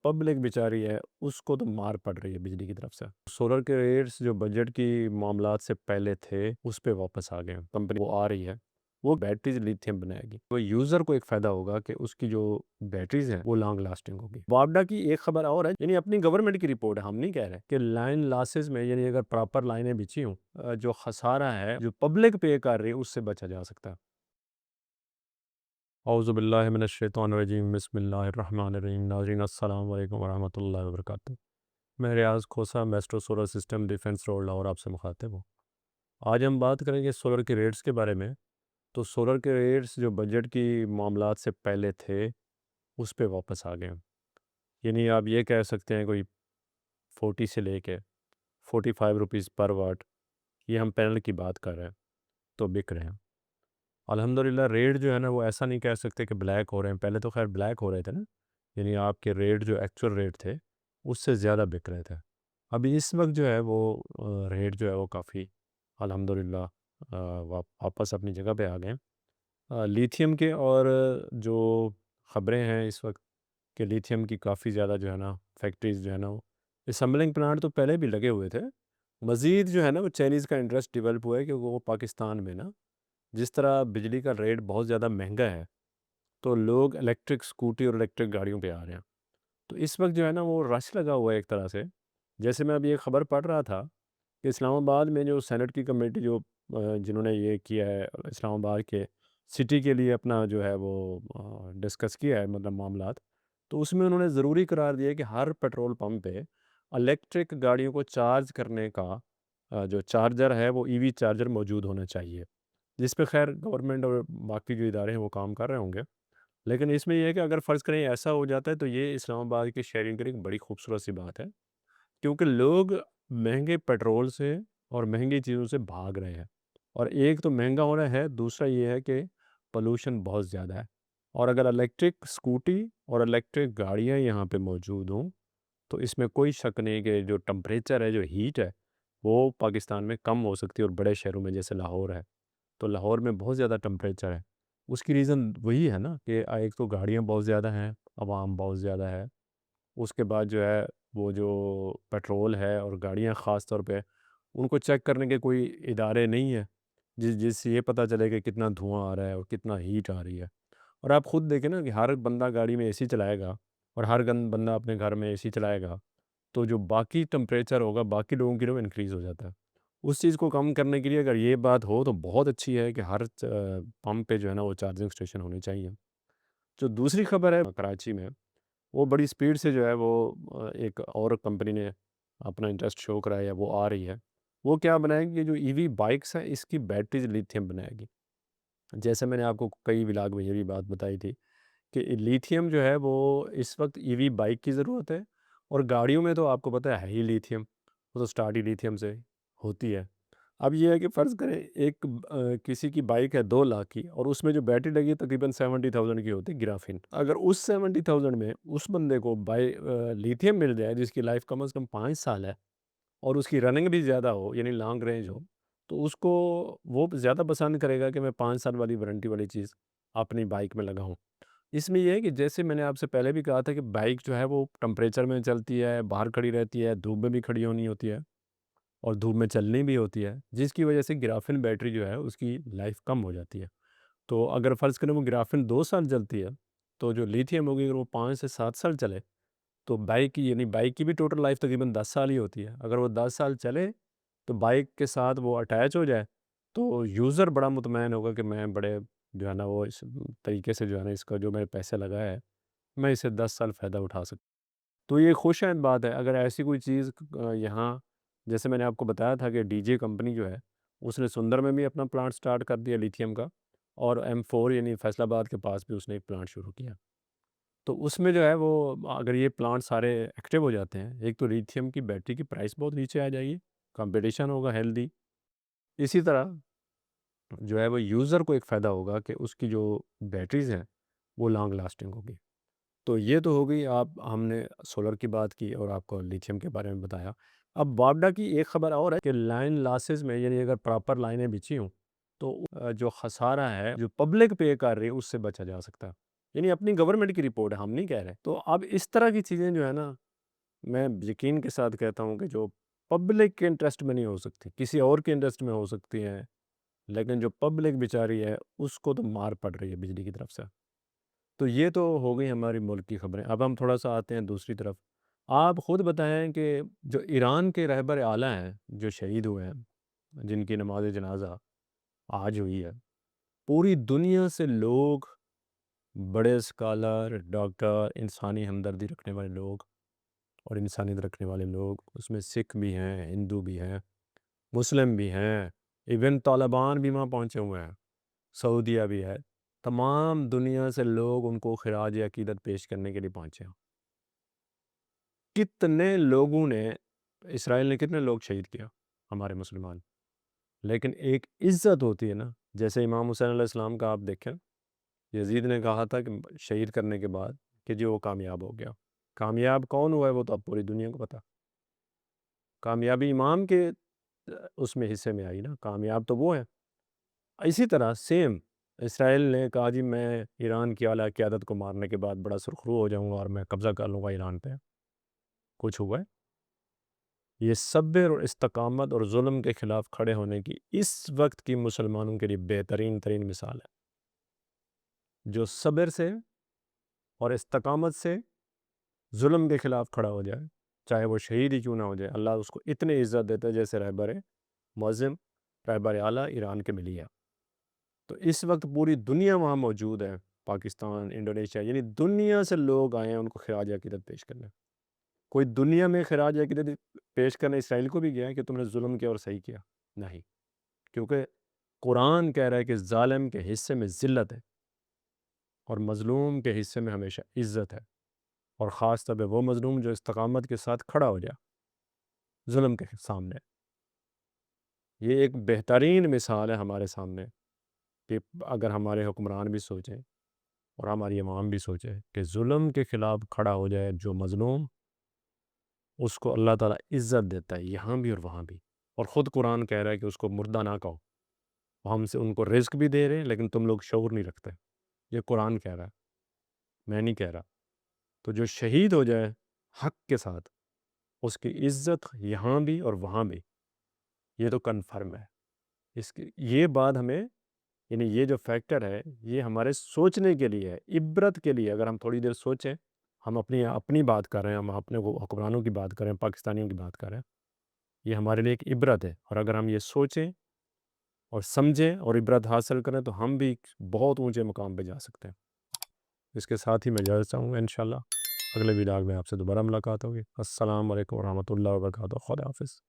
Public بیچاری ہے اس کو تو مار پڑ رہی ہے بجلی کی طرف سے۔ سولر کے ریٹس جو بجٹ کی معاملات سے پہلے تھے اس پہ واپس آ گئے ہیں۔ کمپنی وہ آ رہی ہے، وہ بیٹریز لیتھیم بنائے گی، وہ یوزر کو ایک فائدہ ہوگا کہ اس کی جو بیٹریز ہیں وہ لانگ لاسٹنگ ہوگی۔ وابڈا کی ایک خبر اور ہے، یعنی اپنی گورنمنٹ کی رپورٹ ہے، ہم نہیں کہہ رہے، کہ لائن لاسز میں یعنی اگر پراپر لائنیں بچھی ہوں، جو خسارہ ہے جو پبلک پے کر رہی ہے اس سے بچا جا سکتا ہے۔ اعوذ باللہ من الشیطان الرجیم، بسم اللہ الرحمن الرحیم۔ ناظرین السلام علیکم ورحمۃ اللہ وبرکاتہ۔ میں Riaz Khosa, Maestro solar system defence road Lahore آپ سے مخاطب ہوں۔ آج ہم بات کریں گے سولر کے ریٹس کے بارے میں۔ تو سولر کے ریٹس جو بجٹ کی معاملات سے پہلے تھے اس پہ واپس آ گئے ہیں، یعنی آپ یہ کہہ سکتے ہیں کوئی 40 سے لے کے 45 روپیز پر واٹ، یہ ہم پینل کی بات کر رہے ہیں، تو بک رہے ہیں الحمدللہ۔ ریٹ جو ہے نا وہ ایسا نہیں کہہ سکتے کہ بلیک ہو رہے ہیں، پہلے تو خیر بلیک ہو رہے تھے نا، یعنی آپ کے ریٹ جو ایکچوئل ریٹ تھے اس سے زیادہ بک رہے تھے۔ ابھی اس وقت جو ہے وہ ریٹ جو ہے وہ کافی الحمدللہ واپس اپنی جگہ پہ آ گئے ہیں۔ لیتھیم کے اور جو خبریں ہیں اس وقت کہ لیتھیم کی کافی زیادہ جو ہے نا فیکٹریز جو ہے نا وہ اسمبلنگ پلانٹ تو پہلے بھی لگے ہوئے تھے، مزید جو ہے نا وہ چائنیز کا انٹرسٹ ڈیولپ ہوا ہے کہ وہ پاکستان میں نا جس طرح بجلی کا ریٹ بہت زیادہ مہنگا ہے تو لوگ الیکٹرک سکوٹی اور الیکٹرک گاڑیوں پہ آ رہے ہیں، تو اس وقت جو ہے نا وہ رش لگا ہوا ہے ایک طرح سے۔ جیسے میں ابھی ایک خبر پڑھ رہا تھا کہ اسلام آباد میں جو سینٹ کی کمیٹی جو جنہوں نے یہ کیا ہے اسلام آباد کے سٹی کے لیے اپنا جو ہے وہ ڈسکس کیا ہے مطلب معاملات، تو اس میں انہوں نے ضروری قرار دیا کہ ہر پیٹرول پمپ پہ الیکٹرک گاڑیوں کو چارج کرنے کا جو چارجر ہے وہ ای وی چارجر موجود ہونا چاہیے، جس پہ خیر گورنمنٹ اور باقی جو ادارے ہیں وہ کام کر رہے ہوں گے۔ لیکن اس میں یہ ہے کہ اگر فرض کریں ایسا ہو جاتا ہے تو یہ اسلام آباد کے شہریوں کے لیے ایک بڑی خوبصورت سی بات ہے، کیونکہ لوگ مہنگے پیٹرول سے اور مہنگی چیزوں سے بھاگ رہے ہیں، اور ایک تو مہنگا ہونا ہے، دوسرا یہ ہے کہ پولوشن بہت زیادہ ہے، اور اگر الیکٹرک سکوٹی اور الیکٹرک گاڑیاں یہاں پہ موجود ہوں تو اس میں کوئی شک نہیں کہ جو ٹمپریچر ہے جو ہیٹ ہے وہ پاکستان میں کم ہو سکتی ہے، اور بڑے شہروں میں جیسے لاہور ہے تو لاہور میں بہت زیادہ ٹمپریچر ہے۔ اس کی ریزن وہی ہے نا کہ ایک تو گاڑیاں بہت زیادہ ہیں، عوام بہت زیادہ ہے، اس کے بعد جو ہے وہ جو پیٹرول ہے اور گاڑیاں خاص طور پہ ان کو چیک کرنے کے کوئی ادارے نہیں ہیں جس سے یہ پتہ چلے کہ کتنا دھواں آ رہا ہے اور کتنا ہیٹ آ رہی ہے۔ اور آپ خود دیکھیں نا کہ ہر بندہ گاڑی میں اے سی چلائے گا اور ہر بندہ اپنے گھر میں اے سی چلائے گا تو جو باقی ٹمپریچر ہوگا باقی لوگوں کے لیے وہ انکریز ہو جاتا ہے۔ اس چیز کو کم کرنے کے لیے اگر یہ بات ہو تو بہت اچھی ہے کہ ہر پمپ پہ جو ہے نا وہ چارجنگ اسٹیشن ہونے چاہیے۔ جو دوسری خبر ہے کراچی میں، وہ بڑی سپیڈ سے جو ہے وہ ایک اور کمپنی نے اپنا انٹرسٹ شو کرایا ہے، وہ آ رہی ہے۔ وہ کیا بنائے گی؟ جو ای وی بائکس ہیں اس کی بیٹریز لیتھیم بنائے گی۔ جیسے میں نے آپ کو کئی ولاگ میں یہ بھی بات بتائی تھی کہ لیتھیم جو ہے وہ اس وقت ای وی بائک کی ضرورت ہے، اور گاڑیوں میں تو آپ کو پتہ ہے ہی لیتھیم، وہ تو سٹارٹ ہی لیتھیم سے ہوتی ہے۔ اب یہ ہے کہ فرض کریں ایک کسی کی بائک ہے 2 لاکھ کی، اور اس میں جو بیٹری لگی ہے تقریباً 70,000 کی ہوتی ہے گرافین۔ اگر اس 70,000 میں اس بندے کو لیتھیم مل جائے جس کی لائف کم از کم 5 سال ہے اور اس کی رننگ بھی زیادہ ہو یعنی لانگ رینج ہو، تو اس کو وہ زیادہ پسند کرے گا کہ میں 5 سال والی وارنٹی والی چیز اپنی بائک میں لگاؤں۔ اس میں یہ ہے کہ جیسے میں نے آپ سے پہلے بھی کہا تھا کہ بائک جو ہے وہ ٹمپریچر میں چلتی ہے، باہر کھڑی رہتی ہے، دھوپ میں بھی کھڑی ہونی ہوتی ہے اور دھوپ میں چلنی بھی ہوتی ہے، جس کی وجہ سے گرافین بیٹری جو ہے اس کی لائف کم ہو جاتی ہے۔ تو اگر فرض کریں وہ گرافین 2 سال چلتی ہے تو جو لیتھیم ہوگی اگر وہ 5 سے 7 سال چلے تو بائک کی یعنی بائک کی بھی ٹوٹل لائف تقریباً 10 سال ہی ہوتی ہے۔ اگر وہ 10 سال چلے تو بائک کے ساتھ وہ اٹیچ ہو جائے تو یوزر بڑا مطمئن ہوگا کہ میں بڑے جو ہے نا وہ اس طریقے سے جو ہے نا اس کا جو میں پیسے لگایا ہے میں اسے 10 سال فائدہ اٹھا سکتا۔ تو یہ خوش آئند بات ہے اگر ایسی کوئی چیز یہاں، جیسے میں نے آپ کو بتایا تھا کہ ڈی جے کمپنی جو ہے اس نے سندر میں بھی اپنا پلانٹ سٹارٹ کر دیا لیتھیم کا، اور M4 یعنی فیصل آباد کے پاس بھی اس نے ایک پلانٹ شروع کیا۔ تو اس میں جو ہے وہ اگر یہ پلانٹ سارے ایکٹیو ہو جاتے ہیں، ایک تو لیتھیم کی بیٹری کی پرائس بہت نیچے آ جائے گی، کمپٹیشن ہوگا ہیلدی، اسی طرح جو ہے وہ یوزر کو ایک فائدہ ہوگا کہ اس کی جو بیٹریز ہیں وہ لانگ لاسٹنگ ہوگی۔ تو یہ تو ہو گئی، ہم نے سولر کی بات کی اور آپ کو لیتھیم کے بارے میں بتایا۔ اب وابڈا کی ایک خبر اور ہے کہ لائن لاسز میں یعنی اگر پراپر لائنیں بچھی ہوں تو جو خسارہ ہے جو پبلک پے کر رہی ہے اس سے بچا جا سکتا ہے۔ یعنی اپنی گورنمنٹ کی رپورٹ ہے، ہم نہیں کہہ رہے۔ تو اب اس طرح کی چیزیں جو ہے نا، میں یقین کے ساتھ کہتا ہوں کہ جو پبلک کے انٹرسٹ میں نہیں ہو سکتی، کسی اور کے انٹرسٹ میں ہو سکتی ہیں، لیکن جو پبلک بیچاری ہے اس کو تو مار پڑ رہی ہے بجلی کی طرف سے۔ تو یہ تو ہو گئی ہماری ملک کی خبریں۔ اب ہم تھوڑا سا آتے ہیں دوسری طرف۔ آپ خود بتائیں کہ جو ایران کے رہبر اعلیٰ ہیں جو شہید ہوئے ہیں، جن کی نماز جنازہ آج ہوئی ہے، پوری دنیا سے لوگ، بڑے اسکالر، ڈاکٹر، انسانی ہمدردی رکھنے والے لوگ اور انسانیت رکھنے والے لوگ، اس میں سکھ بھی ہیں، ہندو بھی ہیں، مسلم بھی ہیں، ایون طالبان بھی وہاں پہنچے ہوئے ہیں، سعودیہ بھی ہے، تمام دنیا سے لوگ ان کو خراج عقیدت پیش کرنے کے لیے پہنچے ہیں۔ کتنے لوگوں نے، اسرائیل نے کتنے لوگ شہید کیا ہمارے مسلمان، لیکن ایک عزت ہوتی ہے نا، جیسے امام حسین علیہ السلام کا آپ دیکھیں، یزید نے کہا تھا کہ شہید کرنے کے بعد کہ جی وہ کامیاب ہو گیا۔ کامیاب کون ہوا ہے وہ تو اب پوری دنیا کو پتہ۔ کامیابی امام کے اس میں حصے میں آئی نا، کامیاب تو وہ ہے۔ اسی طرح سیم اسرائیل نے کہا جی میں ایران کی اعلیٰ قیادت کو مارنے کے بعد بڑا سرخرو ہو جاؤں گا اور میں قبضہ کر لوں گا ایران پہ۔ کچھ ہوا ہے؟ یہ صبر اور استقامت اور ظلم کے خلاف کھڑے ہونے کی اس وقت کی مسلمانوں کے لیے بہترین ترین مثال ہے، جو صبر سے اور استقامت سے ظلم کے خلاف کھڑا ہو جائے، چاہے وہ شہید ہی کیوں نہ ہو جائے، اللہ اس کو اتنی عزت دیتا ہے جیسے رہبر معظم، رہبر اعلیٰ ایران کے ملی ہے۔ تو اس وقت پوری دنیا وہاں موجود ہے، پاکستان، انڈونیشیا، یعنی دنیا سے لوگ آئے ہیں ان کو خراج عقیدت پیش کرنے۔ کوئی دنیا میں خراج عقیدت پیش کرنے اسرائیل کو بھی گیا ہے کہ تم نے ظلم کیا اور صحیح کیا؟ نہیں، کیونکہ قرآن کہہ رہا ہے کہ ظالم کے حصے میں ذلت ہے اور مظلوم کے حصے میں ہمیشہ عزت ہے، اور خاص طور پہ وہ مظلوم جو استقامت کے ساتھ کھڑا ہو جائے ظلم کے سامنے۔ یہ ایک بہترین مثال ہے ہمارے سامنے کہ اگر ہمارے حکمران بھی سوچیں اور ہماری عوام بھی سوچے کہ ظلم کے خلاف کھڑا ہو جائے جو مظلوم، اس کو اللہ تعالیٰ عزت دیتا ہے یہاں بھی اور وہاں بھی۔ اور خود قرآن کہہ رہا ہے کہ اس کو مردہ نہ کہو، ہم سے ان کو رزق بھی دے رہے ہیں لیکن تم لوگ شعور نہیں رکھتے۔ یہ قرآن کہہ رہا ہے، میں نہیں کہہ رہا۔ تو جو شہید ہو جائے حق کے ساتھ، اس کی عزت یہاں بھی اور وہاں بھی، یہ تو کنفرم ہے۔ اس کی یہ بات ہمیں، یعنی یہ جو فیکٹر ہے یہ ہمارے سوچنے کے لیے ہے، عبرت کے لیے۔ اگر ہم تھوڑی دیر سوچیں، ہم اپنی بات کر رہے ہیں، ہم اپنے حکمرانوں کی بات کر رہے ہیں، پاکستانیوں کی بات کر رہے ہیں، یہ ہمارے لیے ایک عبرت ہے۔ اور اگر ہم یہ سوچیں اور سمجھیں اور عبرت حاصل کریں تو ہم بھی بہت اونچے مقام پہ جا سکتے ہیں۔ اس کے ساتھ ہی میں اجازت چاہوں گا، انشاءاللہ اگلے ولاگ میں آپ سے دوبارہ ملاقات ہوگی۔ السلام علیکم ورحمۃ اللہ وبرکاتہ۔ خدا حافظ۔